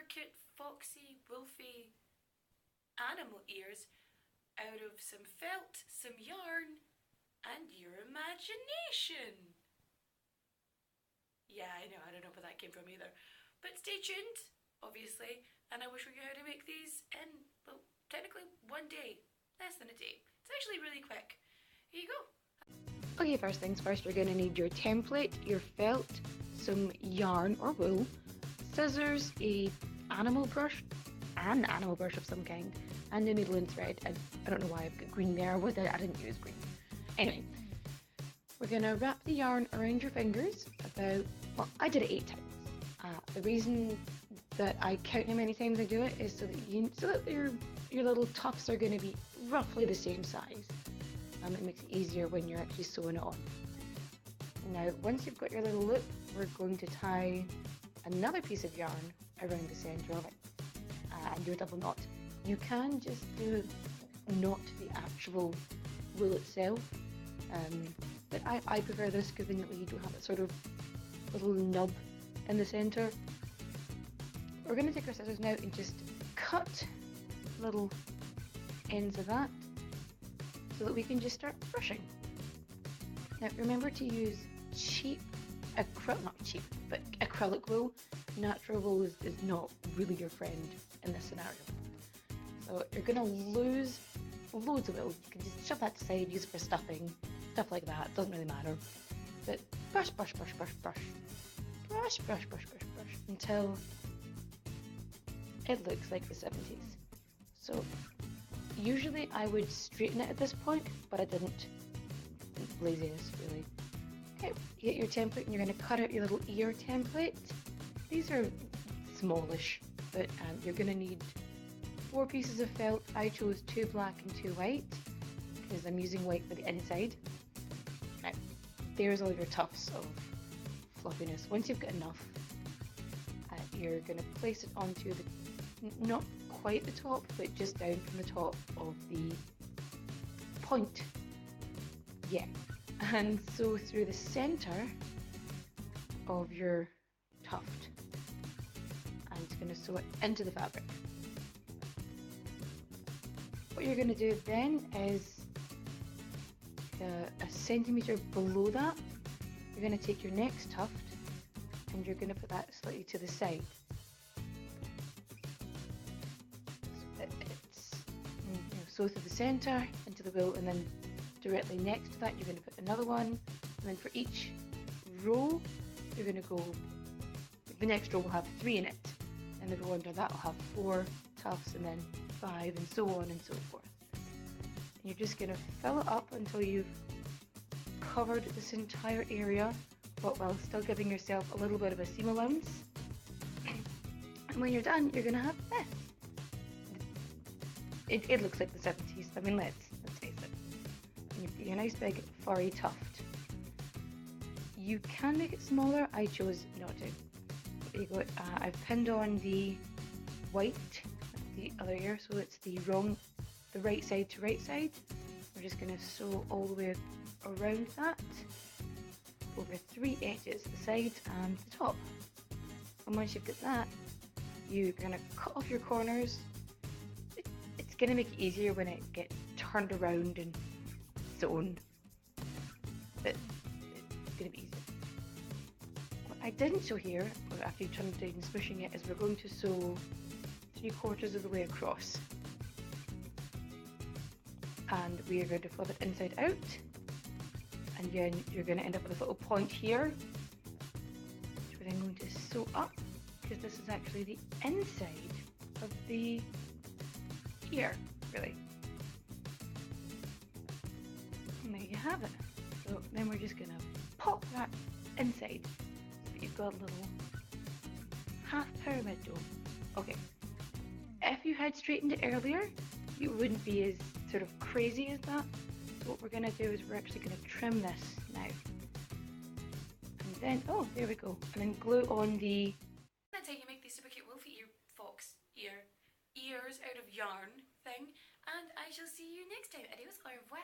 intricate, foxy, wolfy animal ears out of some felt, some yarn, and your imagination. Yeah, I know, I don't know where that came from either. But stay tuned, obviously, and I will show you how to make these in, well, technically 1 day. Less than a day. It's actually really quick. Here you go. Okay, first things first, you're going to need your template, your felt, some yarn or wool, scissors, an animal brush of some kind, and a needle and thread. I don't know why I've got green there, I didn't use green. Anyway, we're going to wrap the yarn around your fingers about, well, I did it 8 times. The reason that I count how many times I do it is so that your little tufts are going to be roughly the same size. It makes it easier when you're actually sewing it on. Now, once you've got your little loop, we're going to tie another piece of yarn around the center of it and do a double knot. You can just do knot the actual wool itself, but I prefer this given that you don't have that sort of little nub in the center. We're going to take our scissors now and just cut little ends of that so that we can just start brushing. Now remember to use acrylic wool. Natural wool is not really your friend in this scenario. So you're going to lose loads of wool. You can just shove that aside, use it for stuffing, stuff like that, doesn't really matter. But brush, brush, brush, brush, brush. Brush, brush, brush, brush, brush, until it looks like the 70s. So usually I would straighten it at this point, but I didn't. Laziness, really. Okay, you get your template and you're going to cut out your little ear template. These are smallish, but you're going to need 4 pieces of felt. I chose 2 black and 2 white because I'm using white for the inside. Now, there's all your tufts of fluffiness. Once you've got enough, you're going to place it onto the, not quite the top, but just down from the top of the point. Yeah. And sew through the center of your tuft. And it's going to sew it into the fabric. What you're going to do then is a centimetre below that, you're going to take your next tuft and you're going to put that slightly to the side. So it's sew through the centre into the wool, and then directly next to that you're going to put another one, and then for each row you're going to go, the next row will have 3 in it, and the row under that will have 4 tufts, and then 5, and so on and so forth. And you're just going to fill it up until you've covered this entire area, but while still giving yourself a little bit of a seam allowance. And when you're done, you're going to have this. It looks like the 70s. I mean, let's face it. And you've got your nice big furry tuft. You can make it smaller. I chose not to. There you go. I've pinned on the white, the other ear, so it's the right side to right side. We're just going to sew all the way around that, over 3 edges, the sides and the top. And once you've got that, you're going to cut off your corners. It's going to make it easier when it gets turned around and sewn, but it's going to be easier. What I didn't show here, after you turn it down and smushing it, is we're going to sew 3/4 of the way across. And we are going to flip it inside out, and then you're going to end up with a little point here, which we're then going to sew up, because this is actually the inside of the ear, really. And there you have it. So then we're just going to pop that inside, so that you've got a little half pyramid dome. Okay, if you had straightened it earlier, you wouldn't be as sort of crazy as that. So what we're going to do is we're actually going to trim this now. And then, oh, there we go. And then glue on the... That's how you make these super cute wolfie fox ears out of yarn thing. And I shall see you next time. Adios, au revoir,